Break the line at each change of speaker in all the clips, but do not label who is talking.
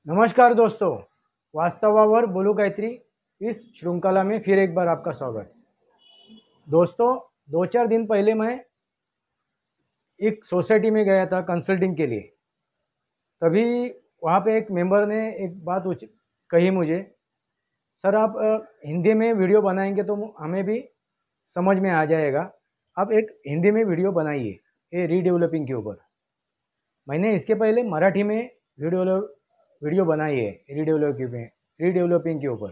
नमस्कार दोस्तों, वास्तवावर बोलू काहीतरी इस श्रृंखला में फिर एक बार आपका स्वागत। दोस्तों, 2-4 दिन पहले मैं एक सोसाइटी में गया था कंसल्टिंग के लिए। तभी वहाँ पे एक मेंबर ने एक बात कही मुझे, सर आप हिंदी में वीडियो बनाएंगे तो हमें भी समझ में आ जाएगा, आप एक हिंदी में वीडियो बनाइए ये रीडेवलपिंग के ऊपर। मैंने इसके पहले मराठी में वीडियो बनाई है रीडेवलपिंग के ऊपर।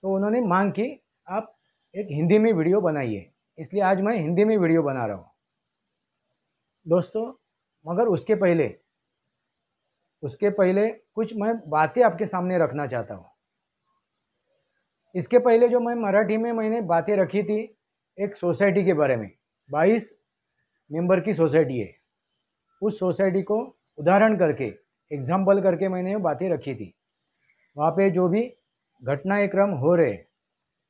तो उन्होंने मांग की आप एक हिंदी में वीडियो बनाइए, इसलिए आज मैं हिंदी में वीडियो बना रहा हूँ दोस्तों। मगर उसके पहले कुछ मैं बातें आपके सामने रखना चाहता हूँ। इसके पहले जो मैं मराठी में मैंने बातें रखी थी एक सोसाइटी के बारे में, 22 मेंबर की सोसाइटी है। उस सोसाइटी को उदाहरण करके एग्जाम्पल करके मैंने बातें रखी थी। वहाँ पे जो भी घटनाएं क्रम हो रहे,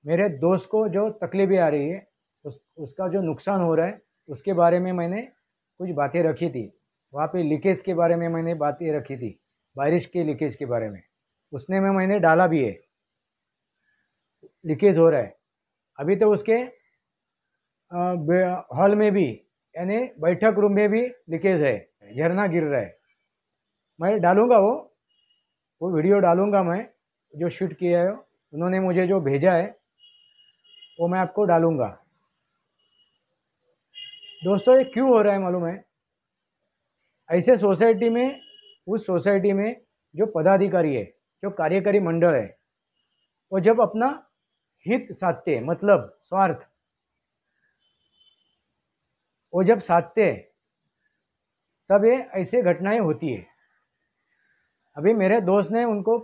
मेरे दोस्त को जो तकलीफें आ रही है, उसका जो नुकसान हो रहा है, उसके बारे में मैंने कुछ बातें रखी थी। वहाँ पे लीकेज के बारे में मैंने बातें रखी थी, बारिश के लीकेज के बारे में। उसने में मैंने डाला भी है, लीकेज हो रहा है। अभी तो उसके हॉल में भी यानी बैठक रूम में भी लीकेज है, झरना गिर रहा है। मैं डालूंगा वो वीडियो डालूंगा मैं, जो शूट किया है उन्होंने मुझे जो भेजा है वो मैं आपको डालूंगा। दोस्तों, ये क्यों हो रहा है मालूम है? ऐसे सोसाइटी में, उस सोसाइटी में जो पदाधिकारी है, जो कार्यकारी मंडल है, वो जब अपना हित साधते, मतलब स्वार्थ, वो जब साधते तब ये ऐसे घटनाएं होती है। अभी मेरे दोस्त ने उनको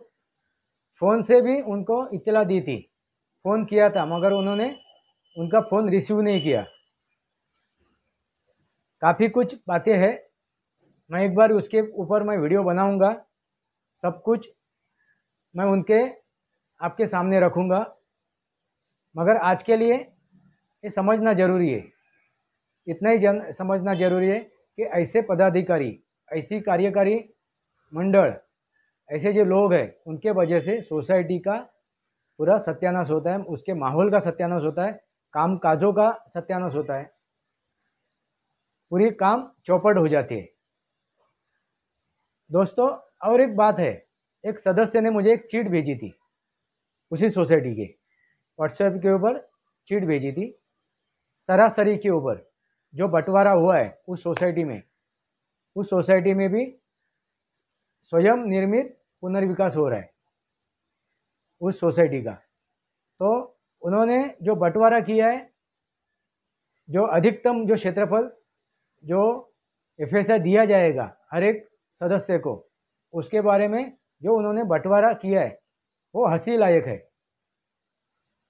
फ़ोन से भी उनको इत्तला दी थी, फ़ोन किया था, मगर उन्होंने उनका फ़ोन रिसीव नहीं किया। काफ़ी कुछ बातें हैं, मैं एक बार उसके ऊपर मैं वीडियो बनाऊंगा, सब कुछ मैं उनके आपके सामने रखूंगा। मगर आज के लिए ये समझना ज़रूरी है, इतना ही समझना ज़रूरी है कि ऐसे पदाधिकारी, ऐसी कार्यकारी मंडल, ऐसे जो लोग हैं, उनके वजह से सोसाइटी का पूरा सत्यानाश होता है, उसके माहौल का सत्यानाश होता है, काम काजों का सत्यानाश होता है, पूरी काम चौपट हो जाती है दोस्तों। और एक बात है, एक सदस्य ने मुझे एक चीट भेजी थी, उसी सोसाइटी के व्हाट्सएप के ऊपर चीट भेजी थी, सरासरी के ऊपर जो बंटवारा हुआ है उस सोसाइटी में भी स्वयं निर्मित पुनर्विकास हो रहा है उस सोसाइटी का। तो उन्होंने जो बंटवारा किया है, जो अधिकतम जो क्षेत्रफल जो एफएसआई दिया जाएगा हर एक सदस्य को, उसके बारे में जो उन्होंने बंटवारा किया है वो हंसी लायक है।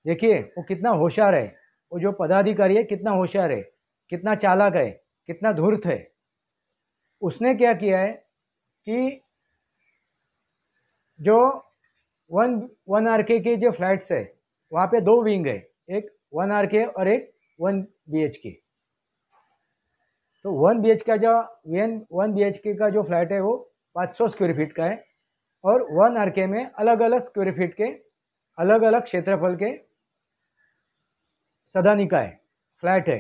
देखिए वो कितना होशियार है, वो जो पदाधिकारी है कितना होशियार है, कितना चालाक है, कितना धूर्त है। उसने क्या किया है कि जो वन आरके के जो फ्लैट्स है, वहाँ पे 2 विंग है, एक 1 आरके और एक 1 बीएचके। तो 1 बीएच का जो 1 बीएचके का जो फ्लैट है वो 500 स्क्वायर फीट का है, और 1 आरके में अलग अलग स्क्वायर फीट के अलग अलग क्षेत्रफल के सदानिका है, फ्लैट है।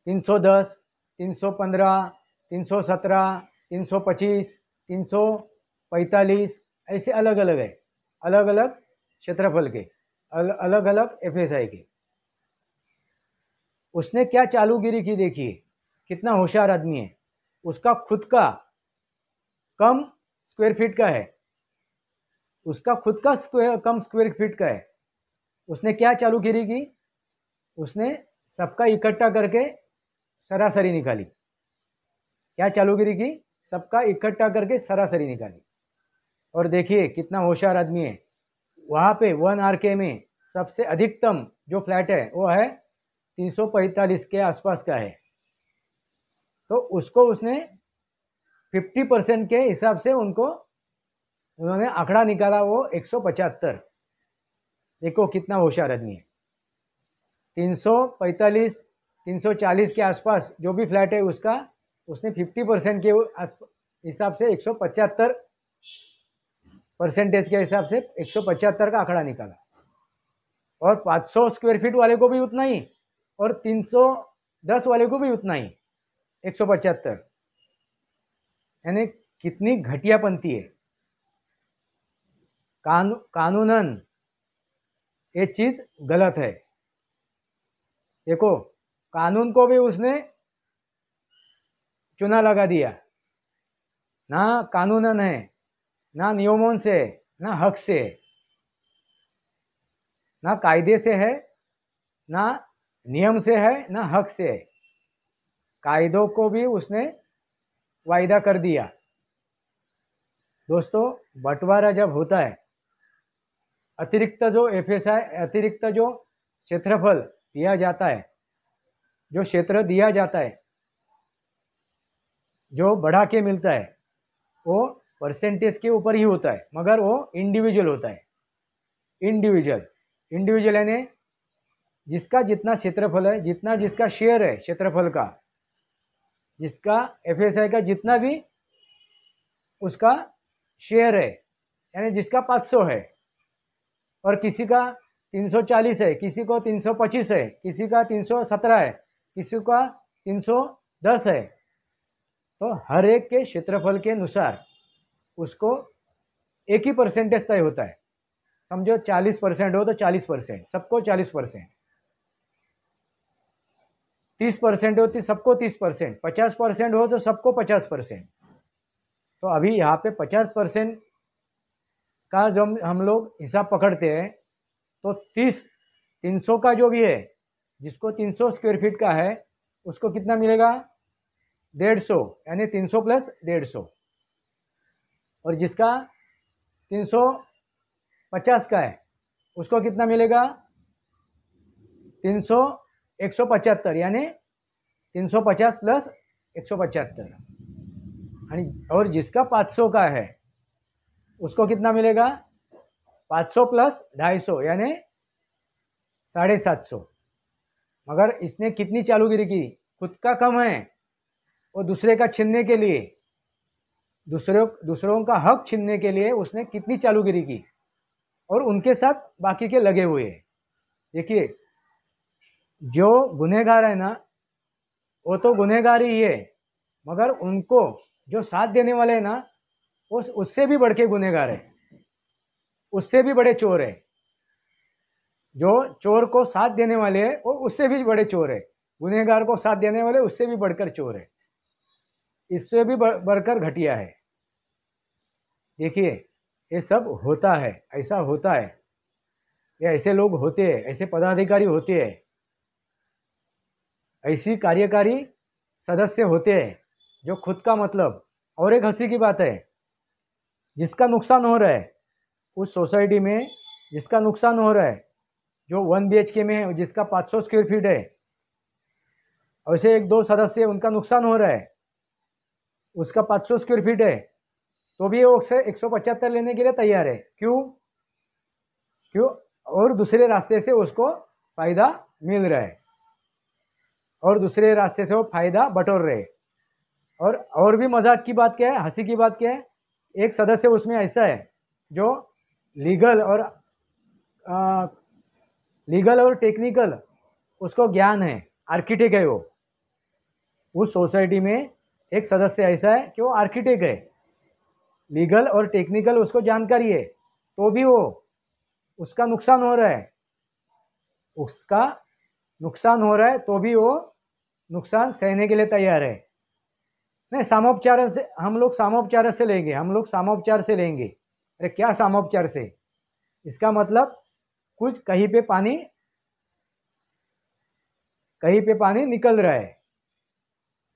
310, 315, 317, 325, 345, ऐसे अलग अलग है, अलग अलग क्षेत्रफल के, अलग अलग एफएसआई के। उसने क्या चालूगिरी की, देखिए कितना होशियार आदमी है। उसका खुद का कम स्क्वायर फीट का है, उसका खुद का कम स्क्वायर फीट का है। उसने क्या चालूगिरी की, उसने सबका इकट्ठा करके सरासरी निकाली। क्या चालूगिरी की? सबका इकट्ठा करके सरासरी निकाली। और देखिए कितना होशियार आदमी है। वहाँ पे 1 आरके में सबसे अधिकतम जो फ्लैट है वो है 345 के आसपास का है। तो उसको उसने 50% के हिसाब से उन्होंने आंकड़ा निकाला, वो 175। देखो कितना होशियार आदमी है। 345, 340 के आसपास जो भी फ्लैट है उसका उसने 50% के हिसाब से 175 परसेंटेज के हिसाब से 175 का आंकड़ा निकाला, और 500 स्क्वायर फीट वाले को भी उतना ही, और 310 वाले को भी उतना ही 175। यानी कितनी घटियापंती है। कानूनन ये चीज गलत है। देखो, कानून को भी उसने चुना लगा दिया, ना कानूनन है, ना नियमों से, ना हक से, ना कायदे से है, ना नियम से है, ना हक से है। कायदों को भी उसने वायदा कर दिया। दोस्तों, बंटवारा जब होता है, अतिरिक्त जो एफएसआई, अतिरिक्त जो क्षेत्रफल दिया जाता है, जो क्षेत्र दिया जाता है, जो बढ़ा के मिलता है, वो परसेंटेज के ऊपर ही होता है, मगर वो इंडिविजुअल होता है। इंडिविजुअल यानी जिसका जितना क्षेत्रफल है, जितना जिसका शेयर है क्षेत्रफल का, जिसका एफएसआई का जितना भी उसका शेयर है, यानी जिसका 500 है, और किसी का 340 है, किसी को 325 है, किसी का 317 है, किसी का 310 है, तो हर एक के क्षेत्रफल के अनुसार उसको एक ही परसेंटेज तय होता है। समझो 40% हो तो 40%, सबको 40%, 30% हो तो सबको 30%, 50% हो तो सबको 50%। तो अभी यहाँ पे 50% का जो हम लोग हिसाब पकड़ते हैं, तो 300 का जो भी है, जिसको 300 स्क्वायर फीट का है, उसको कितना मिलेगा? 150, यानी 300 प्लस 150। और जिसका 350 का है, उसको कितना मिलेगा? 300 175, यानी 350 प्लस 175। और जिसका 500 का है, उसको कितना मिलेगा? 500 प्लस 250, यानी 750। मगर इसने कितनी चालूगिरी की? खुद का कम है, वो दूसरे का छीनने के लिए, दूसरों का हक छीनने के लिए उसने कितनी चालूगिरी की, और उनके साथ बाकी के लगे हुए हैं। देखिए, जो गुनहगार है ना, वो तो गुनहगार ही है, मगर उनको जो साथ देने वाले हैं ना, वो उससे भी बढ़ के गुनहगार है, उससे भी बड़े चोर है। जो चोर को साथ देने वाले हैं, वो उससे भी बड़े चोर है। गुनहगार को साथ देने वाले उससे भी बढ़कर चोर है, इससे भी बढ़कर घटिया है। देखिए, ये सब होता है, ऐसा होता है, ये ऐसे लोग होते हैं, ऐसे पदाधिकारी होते हैं, ऐसी कार्यकारी सदस्य होते हैं जो खुद का मतलब। और एक हंसी की बात है, जिसका नुकसान हो रहा है उस सोसाइटी में, जिसका नुकसान हो रहा है, जो 1 BHK में है, जिसका 500 स्क्वायर फीट है, ऐसे 1-2 सदस्य उनका नुकसान हो रहा है, उसका 500 स्क्वायर फीट है, तो भी वो उससे 175 लेने के लिए तैयार है। क्यों? और दूसरे रास्ते से उसको फायदा मिल रहा है, और दूसरे रास्ते से वो फायदा बटोर रहे। और भी मजाक की बात क्या है, हंसी की बात क्या है, एक सदस्य उसमें ऐसा है जो लीगल और टेक्निकल उसको ज्ञान है, आर्किटेक्ट है। वो उस सोसाइटी में एक सदस्य ऐसा है कि वो आर्किटेक्ट है, लीगल और टेक्निकल उसको जानकारी है, तो भी वो उसका नुकसान हो रहा है, तो भी वो नुकसान सहने के लिए तैयार है। नहीं, सामोपचार से हम लोग सामोपचार से लेंगे। अरे क्या सामोपचार से? इसका मतलब कुछ कहीं पे पानी निकल रहा है,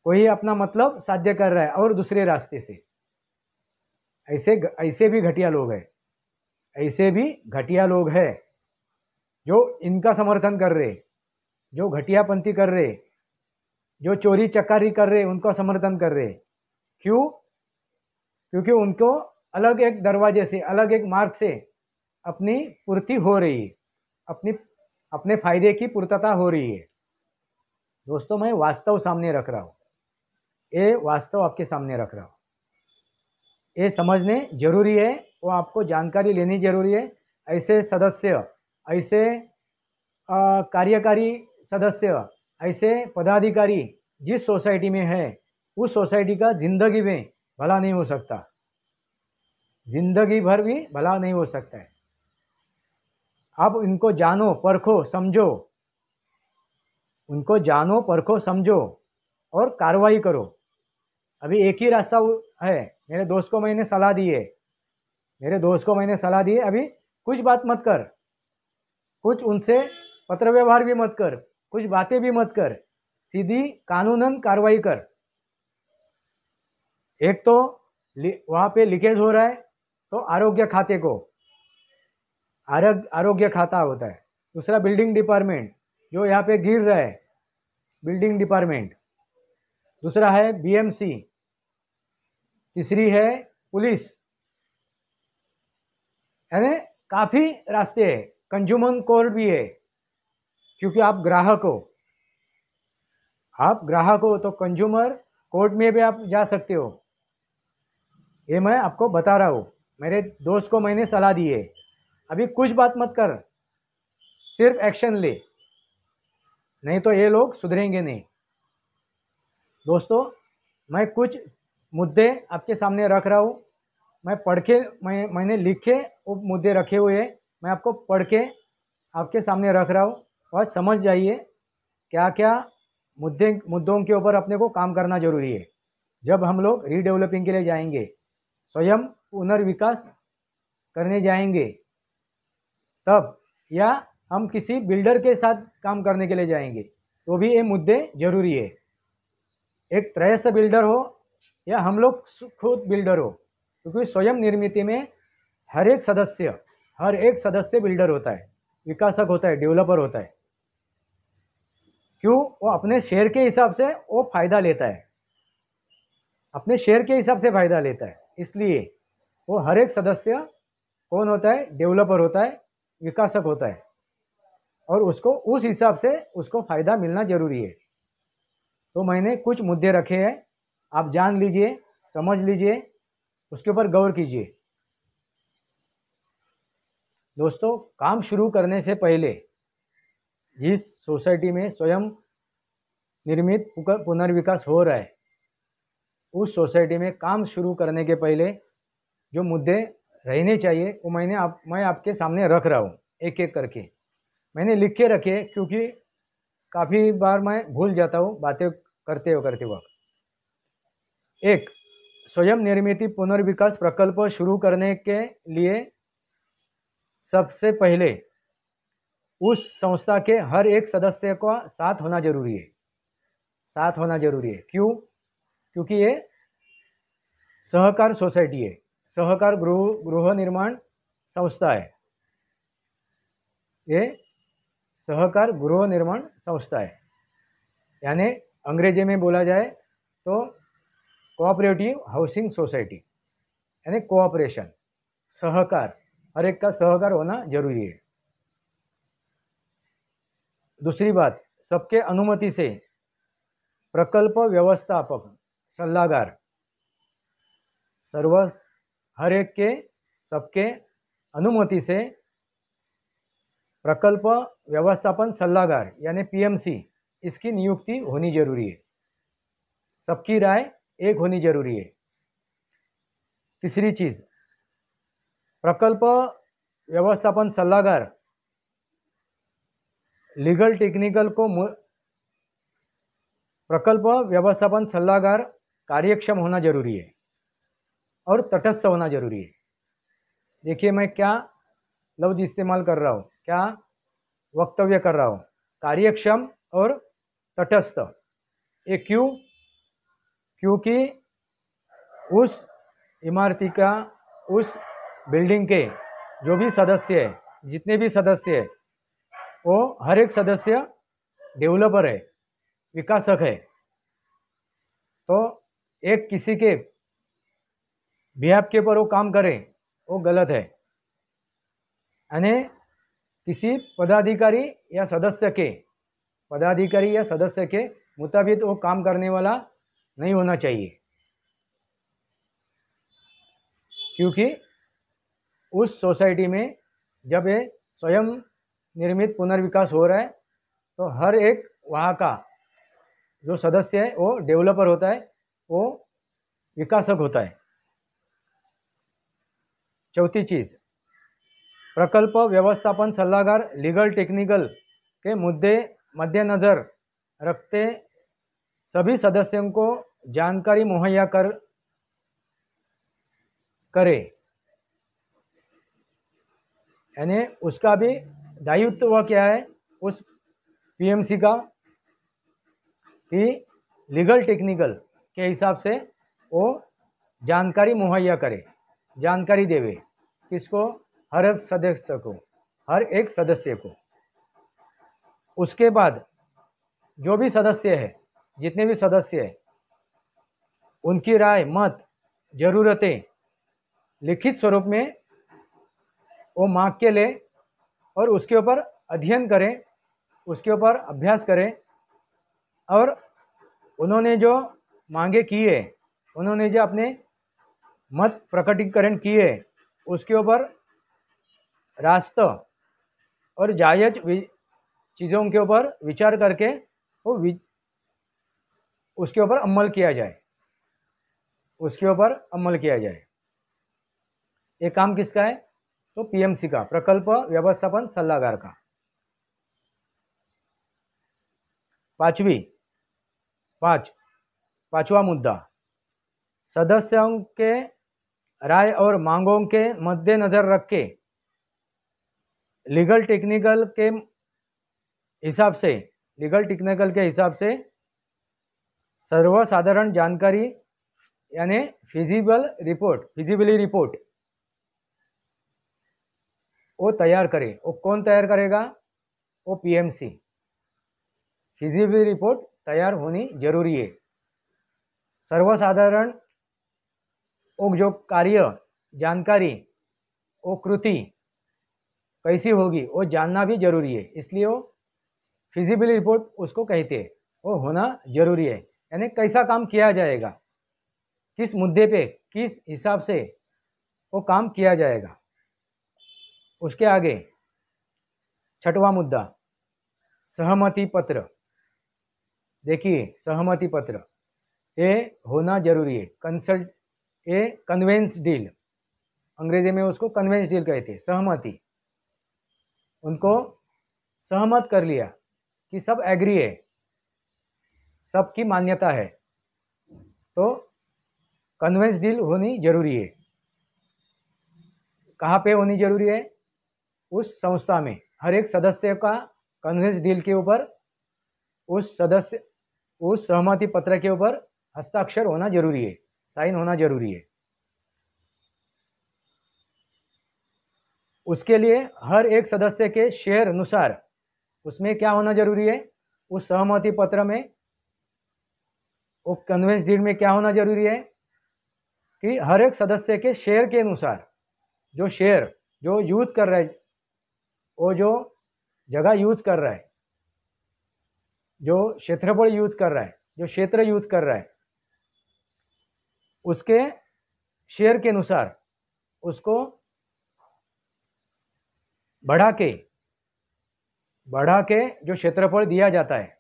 कोई अपना मतलब साध्य कर रहा है और दूसरे रास्ते से। ऐसे भी घटिया लोग हैं, जो इनका समर्थन कर रहे, जो घटियापंथी कर रहे, जो चोरी चकारी कर रहे, उनको समर्थन कर रहे। क्यों? क्योंकि उनको अलग एक दरवाजे से, अलग एक मार्ग से अपनी पूर्ति हो रही है, अपने फायदे की पूर्तता हो रही है। दोस्तों, मैं वास्तव सामने रख रहा हूँ, ये वास्तव आपके सामने रख रहा हूँ। ये समझने जरूरी है, वो आपको जानकारी लेनी जरूरी है। ऐसे सदस्य, ऐसे कार्यकारी सदस्य, ऐसे पदाधिकारी जिस सोसाइटी में है उस सोसाइटी का जिंदगी में भला नहीं हो सकता, जिंदगी भर भी भला नहीं हो सकता है। आप इनको जानो, परखो, समझो, उनको जानो, परखो, समझो और कार्रवाई करो। अभी एक ही रास्ता है। मेरे दोस्त को मैंने सलाह दी है, अभी कुछ बात मत कर, कुछ उनसे पत्र व्यवहार भी मत कर, कुछ बातें भी मत कर, सीधी कानूनन कार्रवाई कर। एक तो वहाँ पे लीकेज हो रहा है तो आरोग्य खाते को, आरोग्य खाता होता है। दूसरा बिल्डिंग डिपार्टमेंट, जो यहाँ पे गिर रहा है, बिल्डिंग डिपार्टमेंट। दूसरा है बीएमसी। तीसरी है पुलिस। यानी काफ़ी रास्ते हैं। कंज्यूमर कोर्ट भी है, क्योंकि आप ग्राहक हो तो कंज्यूमर कोर्ट में भी आप जा सकते हो। ये मैं आपको बता रहा हूँ, मेरे दोस्त को मैंने सलाह दी है। अभी कुछ बात मत कर, सिर्फ एक्शन ले, नहीं तो ये लोग सुधरेंगे नहीं। दोस्तों, मैं कुछ मुद्दे आपके सामने रख रहा हूँ। मैं पढ़ के, मैंने लिखे वो मुद्दे रखे हुए हैं, मैं आपको पढ़ के आपके सामने रख रहा हूँ। और समझ जाइए क्या क्या मुद्दों के ऊपर अपने को काम करना जरूरी है। जब हम लोग रीडेवलपिंग के लिए जाएंगे, स्वयं पुनर्विकास करने जाएंगे तब, या हम किसी बिल्डर के साथ काम करने के लिए जाएंगे तो भी ये मुद्दे जरूरी है। एक त्रयस्थ बिल्डर हो या हम लोग खुद बिल्डर हो, क्योंकि स्वयं निर्मित में हर एक सदस्य बिल्डर होता है, विकासक होता है, डेवलपर होता है। क्यों? वो अपने शेयर के हिसाब से वो फायदा लेता है, अपने शेयर के हिसाब से फायदा लेता है। इसलिए वो हर एक सदस्य कौन होता है? डेवलपर होता है, विकासक होता है, और उसको उस हिसाब से उसको फायदा मिलना जरूरी है। तो मैंने कुछ मुद्दे रखे हैं, आप जान लीजिए, समझ लीजिए, उसके ऊपर गौर कीजिए। दोस्तों, काम शुरू करने से पहले जिस सोसाइटी में स्वयं निर्मित पुनर्विकास हो रहा है, उस सोसाइटी में काम शुरू करने के पहले जो मुद्दे रहने चाहिए वो मैं आपके सामने रख रहा हूँ, एक एक करके मैंने लिख के रखे, क्योंकि काफ़ी बार मैं भूल जाता हूँ बातें करते वक्त। एक, स्वयं निर्मित पुनर्विकास प्रकल्प शुरू करने के लिए सबसे पहले उस संस्था के हर एक सदस्य का साथ होना जरूरी है। क्यों? क्योंकि ये सहकार सोसाइटी है, सहकार गृह निर्माण संस्था है। ये सहकार गृह निर्माण संस्था है, यानी अंग्रेजी में बोला जाए तो कोऑपरेटिव हाउसिंग सोसाइटी, यानी कोऑपरेशन, सहकार, हर एक का सहकार होना जरूरी है। दूसरी बात, सबके अनुमति से प्रकल्प व्यवस्थापक सल्लागार, हर एक के, सबके अनुमति से प्रकल्प व्यवस्थापन सल्लागार यानी पीएमसी, इसकी नियुक्ति होनी जरूरी है। सबकी राय एक होनी जरूरी है। तीसरी चीज, प्रकल्प व्यवस्थापन सल्लागार लीगल टेक्निकल को प्रकल्प व्यवस्थापन सल्लागार कार्यक्षम होना जरूरी है और तटस्थ होना जरूरी है। देखिए मैं क्या लफ्ज इस्तेमाल कर रहा हूँ, क्या वक्तव्य कर रहा हूँ, कार्यक्षम और तटस्थ। ये क्यों? क्योंकि उस इमारती का, उस बिल्डिंग के जो भी सदस्य है, जितने भी सदस्य है, वो हर एक सदस्य डेवलपर है, विकासक है। तो एक किसी के बिहाफ के ऊपर वो काम करे वो गलत है, यानी किसी पदाधिकारी या सदस्य के मुताबिक वो काम करने वाला नहीं होना चाहिए। क्योंकि उस सोसाइटी में जब ये स्वयं निर्मित पुनर्विकास हो रहा है तो हर एक वहाँ का जो सदस्य है वो डेवलपर होता है, वो विकासक होता है। चौथी चीज़, प्रकल्प व्यवस्थापन सलाहकार लीगल टेक्निकल के मुद्दे मद्देनज़र रखते सभी सदस्यों को जानकारी मुहैया करे, यानी उसका भी दायित्व क्या है उस पीएमसी का कि लीगल टेक्निकल के हिसाब से वो जानकारी मुहैया करे, जानकारी देवे किसको, हर एक सदस्य को, हर एक सदस्य को। उसके बाद जो भी सदस्य है, जितने भी सदस्य है, उनकी राय, मत, ज़रूरतें लिखित स्वरूप में वो मांग के ले और उसके ऊपर अध्ययन करें, उसके ऊपर अभ्यास करें और उन्होंने जो मांगे किए, उन्होंने जो अपने मत प्रकटीकरण किए, उसके ऊपर रास्ता और जायज चीज़ों के ऊपर विचार करके वो उसके ऊपर अमल किया जाए, उसके ऊपर अमल किया जाए। ये काम किसका है? तो पीएमसी का, प्रकल्प व्यवस्थापन सलाहकार का। पांचवा मुद्दा, सदस्यों के राय और मांगों के मद्देनजर रख के लीगल टेक्निकल के हिसाब से सर्वसाधारण जानकारी यानी फिजिबिलिटी रिपोर्ट वो तैयार करे। वो कौन तैयार करेगा? वो पीएमसी। फिजिबिलिटी रिपोर्ट तैयार होनी जरूरी है। सर्वसाधारण वो जो कार्य, जानकारी, वो कृति कैसी होगी वो जानना भी जरूरी है, इसलिए वो फिजिबिलिटी रिपोर्ट उसको कहते हैं, वो होना जरूरी है। यानी कैसा काम किया जाएगा, किस मुद्दे पे, किस हिसाब से वो काम किया जाएगा। उसके आगे छठवां मुद्दा, सहमति पत्र। देखिए, सहमति पत्र ये होना जरूरी है। ये कन्वेंस डील, अंग्रेजी में उसको कन्वेंस डील कहते हैं, सहमति। उनको सहमत कर लिया कि सब एग्री है, सबकी मान्यता है, तो कन्वेंस डील होनी जरूरी है। कहाँ पे होनी जरूरी है? उस संस्था में हर एक सदस्य का कन्वेंस डील के ऊपर उस सहमति पत्र के ऊपर हस्ताक्षर होना जरूरी है, साइन होना जरूरी है। उसके लिए हर एक सदस्य के शेयर अनुसार उसमें क्या होना जरूरी है? उस सहमति पत्र में, वो कन्वेंस डीड में क्या होना जरूरी है कि हर एक सदस्य के शेयर के अनुसार, जो शेयर जो यूज कर रहा है, वो जो जगह यूज कर रहा है, जो क्षेत्रफल यूज कर रहा है, जो क्षेत्र यूज कर रहा है, उसके शेयर के अनुसार उसको बढ़ा के जो क्षेत्रफल दिया जाता है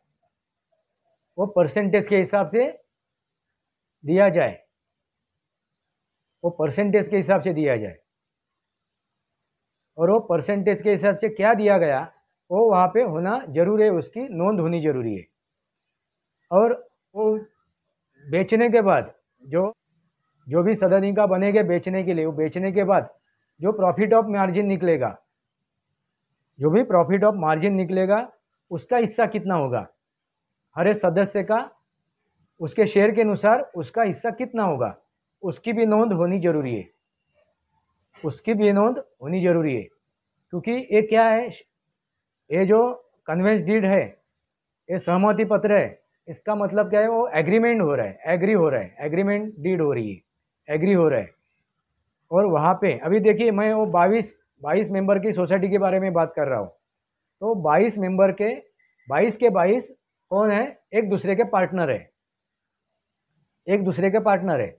वो परसेंटेज के हिसाब से दिया जाए, वो परसेंटेज के हिसाब से दिया जाए। और वो परसेंटेज के हिसाब से क्या दिया गया वो वहाँ पे होना जरूरी है, उसकी नोंद होनी जरूरी है। और वो बेचने के बाद जो भी सदनिका बनेंगे बेचने के लिए, वो बेचने के बाद जो प्रॉफिट ऑफ मार्जिन निकलेगा, जो भी प्रॉफिट ऑफ मार्जिन निकलेगा उसका हिस्सा कितना होगा, हर एक सदस्य का उसके शेयर के अनुसार उसका हिस्सा कितना होगा, उसकी भी नोंद होनी जरूरी है, उसकी भी नोंद होनी जरूरी है। क्योंकि ये क्या है, ये जो कन्वेंस डीड है, ये सहमति पत्र है, इसका मतलब क्या है? वो एग्रीमेंट हो रहा है, एग्री हो रहा है, एग्रीमेंट डीड हो रही है, एग्री हो रहा है। और वहाँ पे अभी देखिए, मैं वो 22 मेंबर की सोसाइटी के बारे में बात कर रहा हूँ। तो 22 मेंबर के 22 कौन है? एक दूसरे के पार्टनर है, एक दूसरे के पार्टनर है।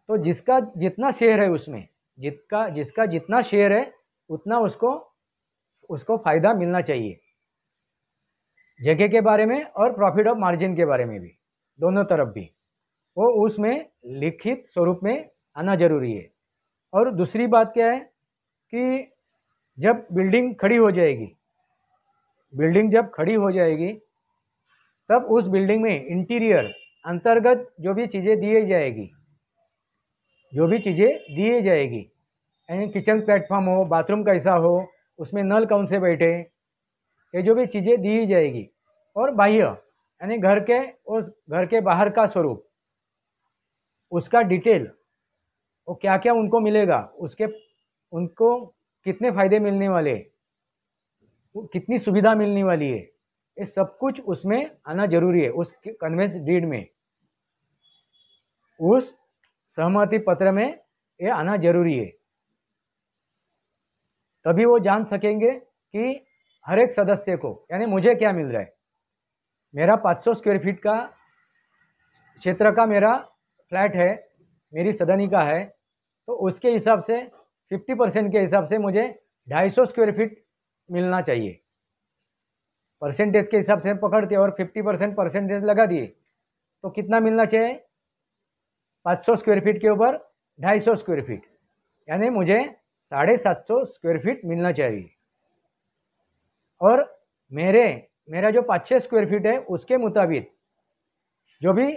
तो जिसका जितना शेयर है उसमें, जिसका जितना शेयर है उतना उसको फ़ायदा मिलना चाहिए, जगह के बारे में और प्रॉफिट ऑफ मार्जिन के बारे में भी, दोनों तरफ भी वो उसमें लिखित स्वरूप में आना जरूरी है। और दूसरी बात क्या है कि जब बिल्डिंग खड़ी हो जाएगी, तब उस बिल्डिंग में इंटीरियर अंतर्गत जो भी चीज़ें दी जाएगी, यानी किचन प्लेटफॉर्म हो, बाथरूम कैसा हो, उसमें नल कौन से बैठे, ये जो भी चीज़ें दी जाएगी, और बाह्य यानी घर के बाहर का स्वरूप, उसका डिटेल, वो क्या क्या उनको मिलेगा, उनको कितने फायदे मिलने वाले, कितनी सुविधा मिलने वाली है, ये सब कुछ उसमें आना जरूरी है। उस कन्वेंस डीड में, उस सहमति पत्र में ये आना जरूरी है। तभी वो जान सकेंगे कि हर एक सदस्य को, यानी मुझे क्या मिल रहा है। मेरा 500 स्क्वायर फीट का क्षेत्र का मेरा फ्लैट है, मेरी सदनिका है, तो उसके हिसाब से 50% के हिसाब से मुझे 250 स्क्वायर फीट मिलना चाहिए। परसेंटेज के हिसाब से पकड़ते और 50% परसेंटेज लगा दिए तो कितना मिलना चाहिए, 500 स्क्वायर फीट के ऊपर 250 स्क्वायर फीट, यानी मुझे 750 स्क्वायर फीट मिलना चाहिए। और मेरा जो 500 स्क्वायर फीट है उसके मुताबिक जो भी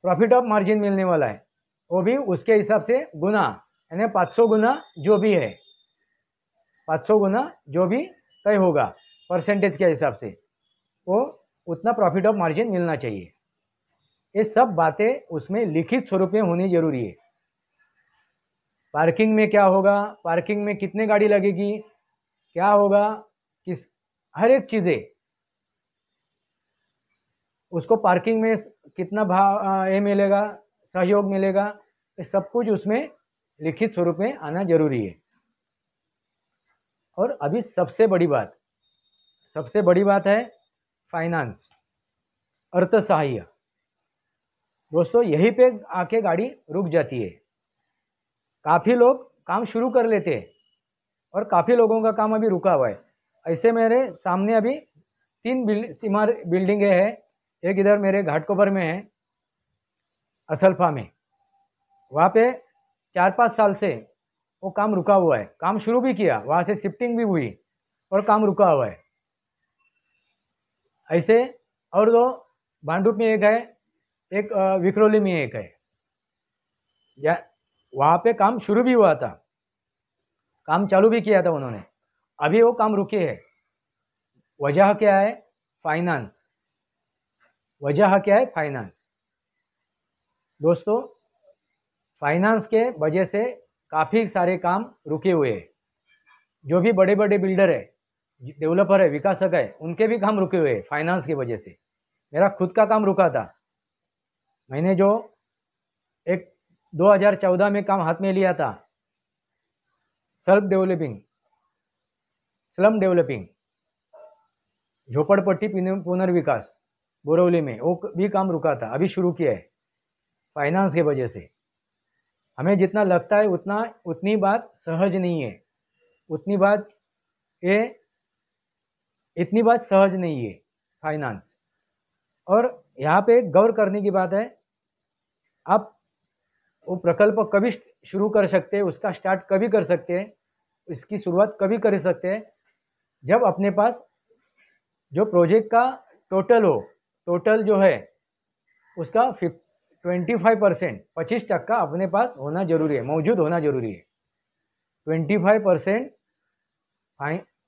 प्रॉफिट ऑफ मार्जिन मिलने वाला है वो भी उसके हिसाब से गुना, यानी 500 गुना जो भी है, 500 गुना जो भी तय होगा परसेंटेज के हिसाब से, वो उतना प्रॉफिट ऑफ मार्जिन मिलना चाहिए। ये सब बातें उसमें लिखित स्वरूप में होनी जरूरी है। पार्किंग में क्या होगा, पार्किंग में कितने गाड़ी लगेगी, क्या होगा, किस हर एक चीज़ें, उसको पार्किंग में कितना भाव ये मिलेगा, सहयोग मिलेगा, ये सब कुछ उसमें लिखित स्वरूप में आना जरूरी है। और अभी सबसे बड़ी बात है फाइनेंस, अर्थ सहाय्य। दोस्तों यहीं पे आके गाड़ी रुक जाती है। काफ़ी लोग काम शुरू कर लेते हैं और काफ़ी लोगों का काम अभी रुका हुआ है। ऐसे मेरे सामने अभी 3 बिल्डिंगें हैं। एक इधर मेरे घाटकोपर में है, असल्फा में, वहाँ पे 4-5 साल से वो काम रुका हुआ है। काम शुरू भी किया, वहाँ से शिफ्टिंग भी हुई और काम रुका हुआ है। ऐसे और 2 भांडुप में एक है, एक विक्रोली में एक है, वहाँ पे काम शुरू भी हुआ था, काम चालू भी किया था उन्होंने, अभी वो काम रुके है। वजह क्या है, फाइनेंस। वजह क्या है, फाइनेंस। दोस्तों फाइनेंस के वजह से काफ़ी सारे काम रुके हुए हैं। जो भी बड़े बड़े बिल्डर है, डेवलपर है, विकासक है, उनके भी काम रुके हुए हैं फाइनेंस की वजह से। मेरा खुद का काम रुका था। मैंने जो एक 2014 में काम हाथ में लिया था, स्लम डेवलपिंग झोपड़पट्टी पुनर्विकास बोरवली में, वो भी काम रुका था, अभी शुरू किया है फाइनेंस की वजह से। हमें जितना लगता है उतनी बात सहज नहीं है, इतनी बात सहज नहीं है फाइनेंस। और यहाँ पे गौर करने की बात है, आप वो प्रकल्प कभी शुरू कर सकते हैं, उसका स्टार्ट कभी कर सकते हैं, इसकी शुरुआत कभी कर सकते हैं, जब अपने पास जो प्रोजेक्ट का टोटल जो है उसका 25%, 25% अपने पास होना जरूरी है, मौजूद होना जरूरी है। 25%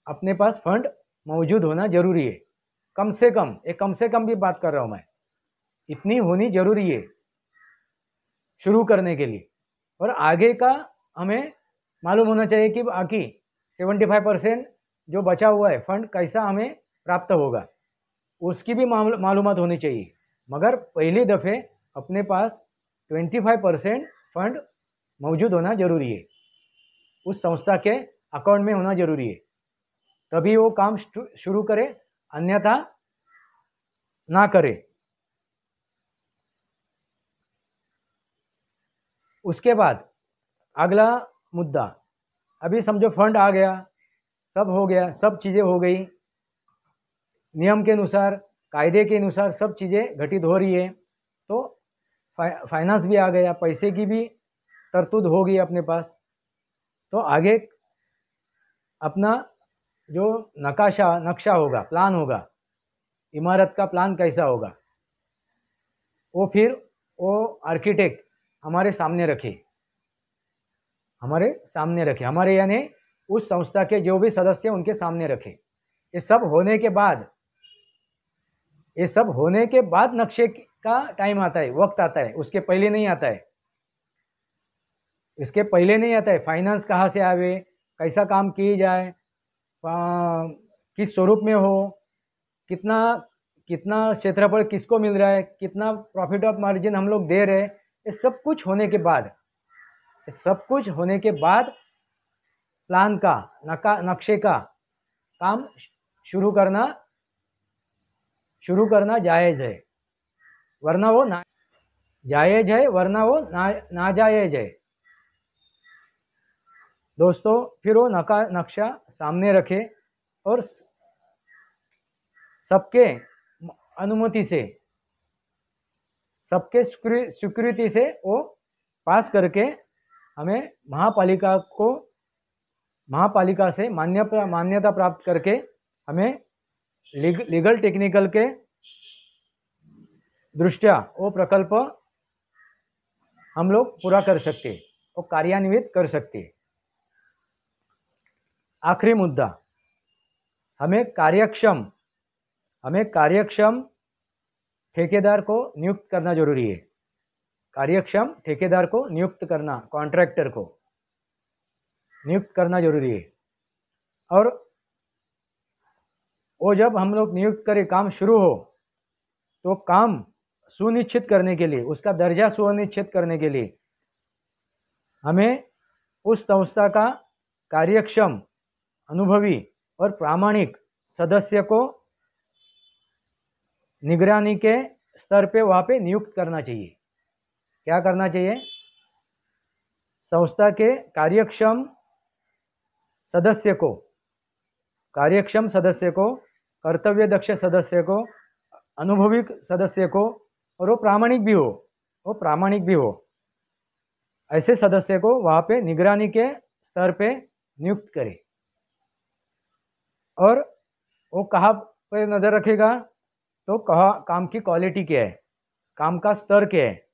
अपने पास फंड मौजूद होना जरूरी है, कम से कम, एक कम से कम भी बात कर रहा हूँ मैं, इतनी होनी जरूरी है शुरू करने के लिए। और आगे का हमें मालूम होना चाहिए कि बाकी 75% जो बचा हुआ है फंड कैसा हमें प्राप्त होगा, उसकी भी मालूमात होनी चाहिए। मगर पहली दफ़े अपने पास 25% फंड मौजूद होना जरूरी है, उस संस्था के अकाउंट में होना जरूरी है, तभी वो काम शुरू करे, अन्यथा ना करे। उसके बाद अगला मुद्दा, अभी समझो फंड आ गया, सब हो गया, सब चीज़ें हो गई, नियम के अनुसार, कायदे के अनुसार सब चीज़ें घटित हो रही है, तो फाइनेंस भी आ गया, पैसे की भी तरतूद हो गई अपने पास। तो आगे अपना जो नक्शा होगा, प्लान होगा, इमारत का प्लान कैसा होगा, वो फिर वो आर्किटेक्ट हमारे सामने रखे, हमारे यानी उस संस्था के जो भी सदस्य उनके सामने रखे। ये सब होने के बाद नक्शे का टाइम आता है, वक्त आता है, उसके पहले नहीं आता है। इसके पहले नहीं आता है। फाइनेंस कहाँ से आवे, कैसा काम की जाए, किस स्वरूप में हो, कितना क्षेत्रफल किसको मिल रहा है, कितना प्रॉफिट ऑफ मार्जिन हम लोग दे रहे हैं, ये सब कुछ होने के बाद प्लान का, नक्शे का काम शुरू करना जायज़ है, वरना वो नाजायज़ है। दोस्तों, फिर वो नक्शा सामने रखे और सबके अनुमति से, सबके स्वीकृति से वो पास करके हमें महापालिका से मान्यता प्राप्त करके हमें लीगल टेक्निकल के दृष्टया वो प्रकल्प हम लोग पूरा कर सकते, वो कार्यान्वित कर सकते। आखिरी मुद्दा, हमें कार्यक्षम ठेकेदार को नियुक्त करना जरूरी है। कार्यक्षम ठेकेदार को नियुक्त करना, कॉन्ट्रैक्टर को नियुक्त करना जरूरी है। और वो जब हम लोग नियुक्त करें, काम शुरू हो, तो काम सुनिश्चित करने के लिए, उसका दर्जा सुनिश्चित करने के लिए हमें उस संस्था का कार्यक्षम, अनुभवी और प्रामाणिक सदस्य को निगरानी के स्तर पे वहाँ पे नियुक्त करना चाहिए। क्या करना चाहिए? संस्था के कार्यक्षम सदस्य को, कर्तव्यदक्ष सदस्य को, अनुभवी सदस्य को, और वो प्रामाणिक भी हो, ऐसे सदस्य को वहाँ पे निगरानी के स्तर पे नियुक्त करे। और वो कहाँ पे नज़र रखेगा? तो काम की क्वालिटी क्या है, काम का स्तर क्या है,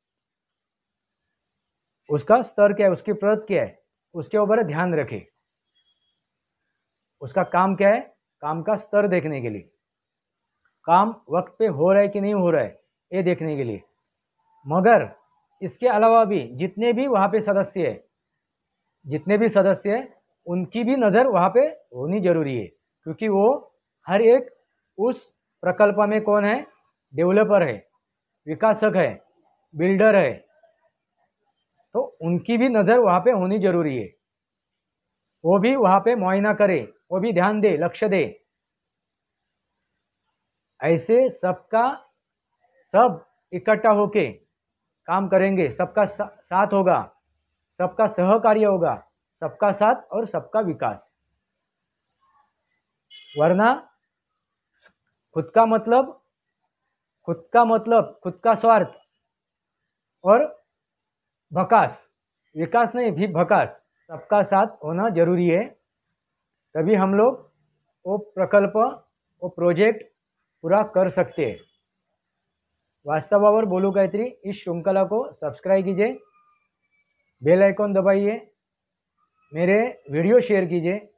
उसका स्तर क्या है, उसकी प्रगति क्या है, उसके ऊपर ध्यान रखे। उसका काम क्या है? काम का स्तर देखने के लिए, काम वक्त पे हो रहा है कि नहीं हो रहा है, ये देखने के लिए। मगर इसके अलावा भी जितने भी वहाँ पे सदस्य हैं, उनकी भी नज़र वहाँ पे होनी जरूरी है, क्योंकि वो हर एक उस प्रकल्प में कौन है? डेवलपर है, विकासक है, बिल्डर है, तो उनकी भी नज़र वहाँ पे होनी जरूरी है। वो भी वहाँ पे मुआयना करे, वो भी ध्यान दे, लक्ष्य दे। ऐसे सब इकट्ठा होके काम करेंगे, सबका साथ होगा, सबका सहकार्य होगा, सबका साथ और सबका विकास। वरना खुद का स्वार्थ और भकास, विकास नहीं भी भकास, सबका साथ होना जरूरी है। तभी हम लोग वो प्रकल्प, वो प्रोजेक्ट पूरा कर सकते हैं। वास्तवावर बोलू काहीतरी इस श्रृंखला को सब्सक्राइब कीजिए, बेल आइकॉन दबाइए, मेरे वीडियो शेयर कीजिए।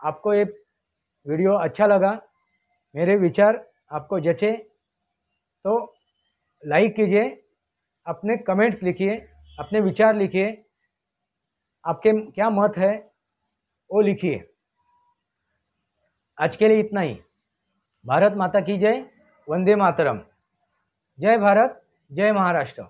आपको ये वीडियो अच्छा लगा, मेरे विचार आपको जचे तो लाइक कीजिए, अपने कमेंट्स लिखिए, अपने विचार लिखिए, आपके क्या मत है वो लिखिए। आज के लिए इतना ही। भारत माता की जय, वंदे मातरम। जय भारत, जय महाराष्ट्र।